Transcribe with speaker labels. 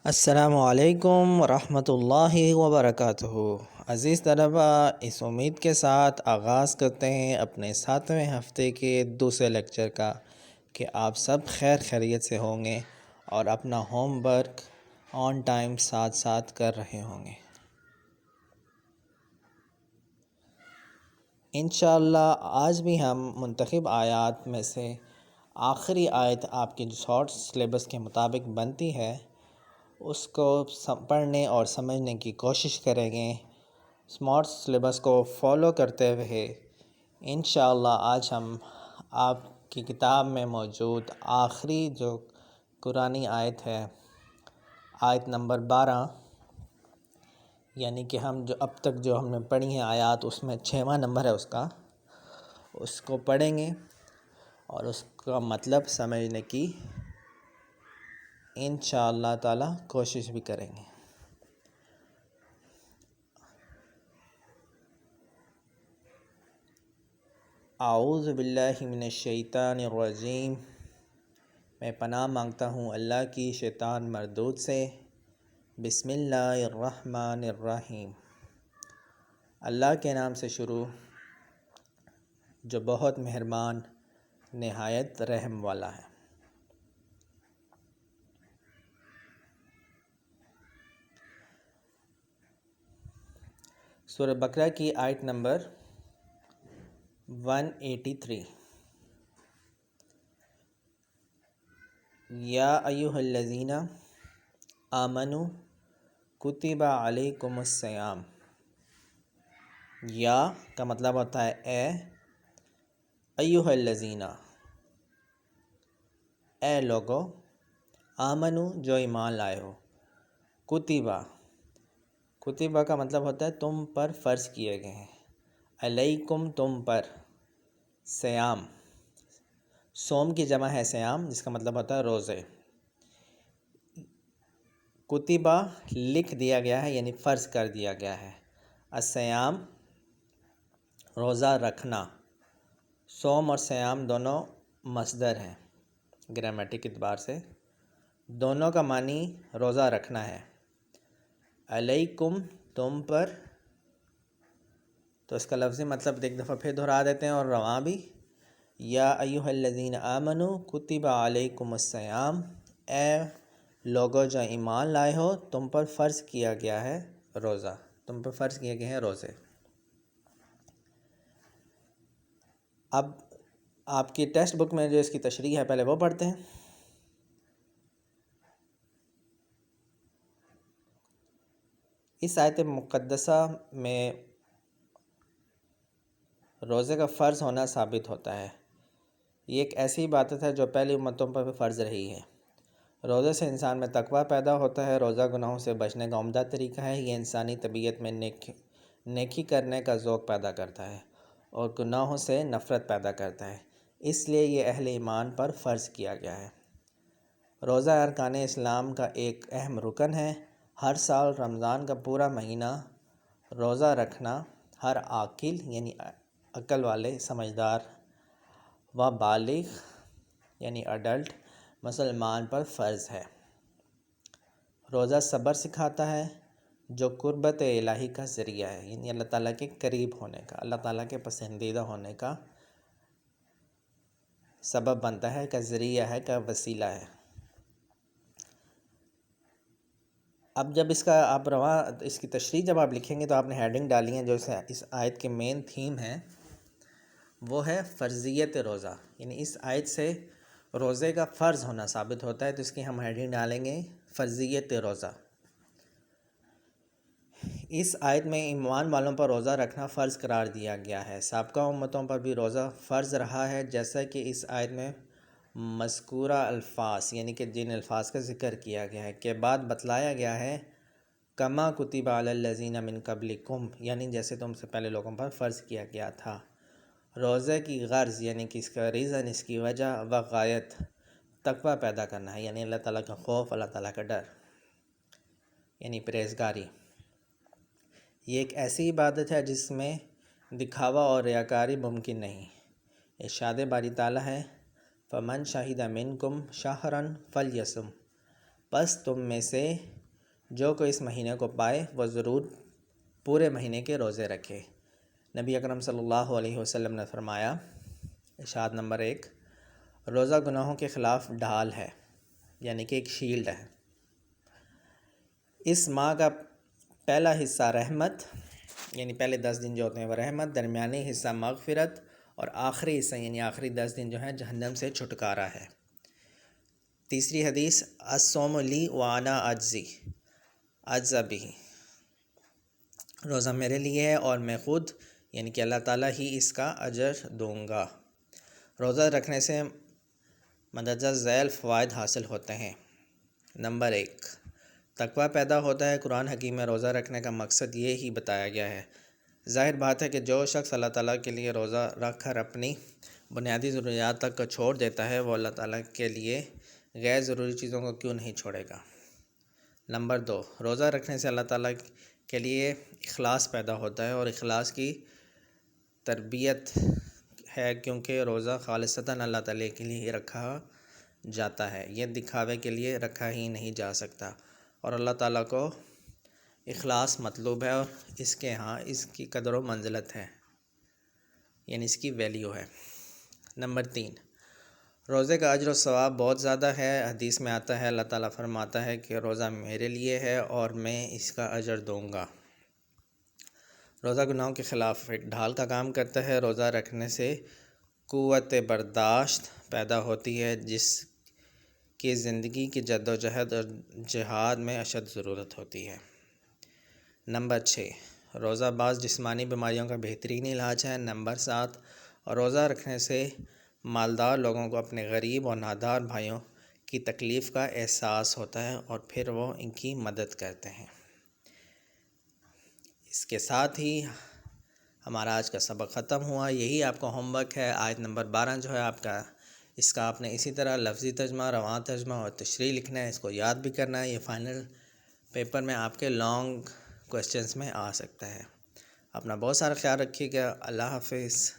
Speaker 1: السلام علیکم ورحمۃ اللہ وبرکاتہ۔ عزیز طلبہ، اس امید کے ساتھ آغاز کرتے ہیں اپنے 7ویں ہفتے کے دوسرے لیکچر کا کہ آپ سب خیر خیریت سے ہوں گے اور اپنا ہوم ورک آن ٹائم ساتھ ساتھ کر رہے ہوں گے۔ انشاءاللہ آج بھی ہم منتخب آیات میں سے آخری آیت آپ کی جو شارٹ سلیبس کے مطابق بنتی ہے اس کو پڑھنے اور سمجھنے کی کوشش کریں گے، اسمارٹ سلیبس کو فالو کرتے ہوئے۔ انشاءاللہ آج ہم آپ کی کتاب میں موجود آخری جو قرآنی آیت ہے، آیت نمبر 12، یعنی کہ ہم جو اب تک جو ہم نے پڑھی ہیں آیات، اس میں 6واں نمبر ہے اس کو پڑھیں گے اور اس کا مطلب سمجھنے کی انشاءاللہ تعالی کوشش بھی کریں گے۔ اعوذ باللہ من الشیطان الرجیم، میں پناہ مانگتا ہوں اللہ کی شیطان مردود سے۔ بسم اللہ الرحمن الرحیم، اللہ کے نام سے شروع جو بہت مہربان نہایت رحم والا ہے۔ سورہ بقرہ کی آیت نمبر 183۔ یا ایھا الذین آمنوا کتب علیکم الصیام۔ یا کا مطلب ہوتا ہے اے، ایھا الذین اے لوگو، آمنو جو ایمان لائے ہو، کتبہ کا مطلب ہوتا ہے تم پر فرض کیے گئے ہیں، علیکم تم پر، صیام صوم کی جمع ہے صیام، جس کا مطلب ہوتا ہے روزے۔ کتبہ لکھ دیا گیا ہے یعنی فرض کر دیا گیا ہے، الصیام روزہ رکھنا۔ صوم اور صیام دونوں مصدر ہیں، گرامیٹک اعتبار سے دونوں کا معنی روزہ رکھنا ہے۔ علیکم تم پر، تو اس کا لفظی مطلب ایک دفعہ پھر دہرا دیتے ہیں اور رواں بھی۔ یا ایھا الذین آمنوا کتب علیکم الصیام، اے لوگو جو ایمان لائے ہو تم پر فرض کیا گیا ہے روزہ، تم پر فرض کیے گئے ہیں روزے۔ اب آپ کی ٹیکسٹ بک میں جو اس کی تشریح ہے پہلے وہ پڑھتے ہیں۔ اس آیت مقدسہ میں روزے کا فرض ہونا ثابت ہوتا ہے۔ یہ ایک ایسی عبادت ہے جو پہلی امتوں پر بھی فرض رہی ہے۔ روزے سے انسان میں تقویٰ پیدا ہوتا ہے۔ روزہ گناہوں سے بچنے کا عمدہ طریقہ ہے۔ یہ انسانی طبیعت میں نیکی کرنے کا ذوق پیدا کرتا ہے اور گناہوں سے نفرت پیدا کرتا ہے، اس لیے یہ اہل ایمان پر فرض کیا گیا ہے۔ روزہ ارکان اسلام کا ایک اہم رکن ہے۔ ہر سال رمضان کا پورا مہینہ روزہ رکھنا ہر عاقل یعنی عقل والے، سمجھدار و بالغ یعنی اڈلٹ مسلمان پر فرض ہے۔ روزہ صبر سکھاتا ہے جو قربت الہی کا ذریعہ ہے، یعنی اللہ تعالیٰ کے قریب ہونے کا، اللہ تعالیٰ کے پسندیدہ ہونے کا سبب بنتا ہے، کا ذریعہ ہے، کا وسیلہ ہے۔ اب جب اس کا آپ اس کی تشریح جب آپ لکھیں گے تو آپ نے ہیڈنگ ڈالی ہے جو اس آیت کے مین تھیم ہے، وہ ہے فرضیت روزہ، یعنی اس آیت سے روزے کا فرض ہونا ثابت ہوتا ہے، تو اس کی ہم ہیڈنگ ڈالیں گے فرضیت روزہ۔ اس آیت میں ایمان والوں پر روزہ رکھنا فرض قرار دیا گیا ہے۔ سابقہ امتوں پر بھی روزہ فرض رہا ہے، جیسا کہ اس آیت میں مذکورہ الفاظ یعنی کہ جن الفاظ کا ذکر کیا گیا ہے کے بعد بتلایا گیا ہے، کما کتب علی الذین من قبلکم، یعنی جیسے تم سے پہلے لوگوں پر فرض کیا گیا تھا۔ روزے کی غرض یعنی کہ اس کا ریزن، اس کی وجہ و غایت تقویٰ پیدا کرنا ہے، یعنی اللہ تعالیٰ کا خوف، اللہ تعالیٰ کا ڈر، یعنی پرہیزگاری۔ یہ ایک ایسی عبادت ہے جس میں دکھاوا اور ریاکاری ممکن نہیں۔ ارشاد باری تعالیٰ ہے، فمن شہد منکم شہرا فلیصم، پس تم میں سے جو کوئی اس مہینے کو پائے وہ ضرور پورے مہینے کے روزے رکھے۔ نبی اکرم صلی اللہ علیہ وسلم نے فرمایا، ارشاد نمبر 1، روزہ گناہوں کے خلاف ڈھال ہے، یعنی کہ ایک شیلڈ ہے۔ اس ماہ کا پہلا حصہ رحمت، یعنی پہلے 10 دن جو ہوتے ہیں وہ رحمت، درمیانی حصہ مغفرت، اور آخری حصہ یعنی آخری 10 دن جو ہیں جہنم سے چھٹکارا ہے۔ تیسری حدیث، الصوم لی وانا اجزی بہ، روزہ میرے لیے ہے اور میں خود یعنی کہ اللہ تعالیٰ ہی اس کا اجر دوں گا۔ روزہ رکھنے سے مندرجہ ذیل فوائد حاصل ہوتے ہیں۔ نمبر 1، تقویٰ پیدا ہوتا ہے۔ قرآن حکیم میں روزہ رکھنے کا مقصد یہ ہی بتایا گیا ہے۔ ظاہر بات ہے کہ جو شخص اللہ تعالیٰ کے لیے روزہ رکھ کر اپنی بنیادی ضروریات تک کو چھوڑ دیتا ہے، وہ اللہ تعالیٰ کے لیے غیر ضروری چیزوں کو کیوں نہیں چھوڑے گا۔ نمبر 2، روزہ رکھنے سے اللہ تعالیٰ کے لیے اخلاص پیدا ہوتا ہے، اور اخلاص کی تربیت ہے، کیونکہ روزہ خالصتاً اللہ تعالیٰ کے لیے رکھا جاتا ہے، یہ دکھاوے کے لیے رکھا ہی نہیں جا سکتا، اور اللہ تعالیٰ کو اخلاص مطلوب ہے، اور اس کے ہاں اس کی قدر و منزلت ہے، یعنی اس کی ویلیو ہے۔ نمبر 3، روزے کا اجر و ثواب بہت زیادہ ہے۔ حدیث میں آتا ہے، اللہ تعالیٰ فرماتا ہے کہ روزہ میرے لیے ہے اور میں اس کا اجر دوں گا۔ روزہ گناہوں کے خلاف ایک ڈھال کا کام کرتا ہے۔ روزہ رکھنے سے قوت برداشت پیدا ہوتی ہے، جس کی زندگی کی جد و جہد اور جہاد میں اشد ضرورت ہوتی ہے۔ نمبر 6، روزہ بعض جسمانی بیماریوں کا بہترین علاج ہے۔ نمبر 7، روزہ رکھنے سے مالدار لوگوں کو اپنے غریب اور نادار بھائیوں کی تکلیف کا احساس ہوتا ہے، اور پھر وہ ان کی مدد کرتے ہیں۔ اس کے ساتھ ہی ہمارا آج کا سبق ختم ہوا۔ یہی آپ کا ہوم ورک ہے۔ آیت نمبر 12 جو ہے آپ کا، اس کا آپ نے اسی طرح لفظی ترجمہ، رواں ترجمہ اور تشریح لکھنا ہے، اس کو یاد بھی کرنا ہے۔ یہ فائنل پیپر میں آپ کے لانگ کوسچنز میں آ سکتا ہے۔ اپنا بہت سارا خیال رکھیے گا۔ اللہ حافظ۔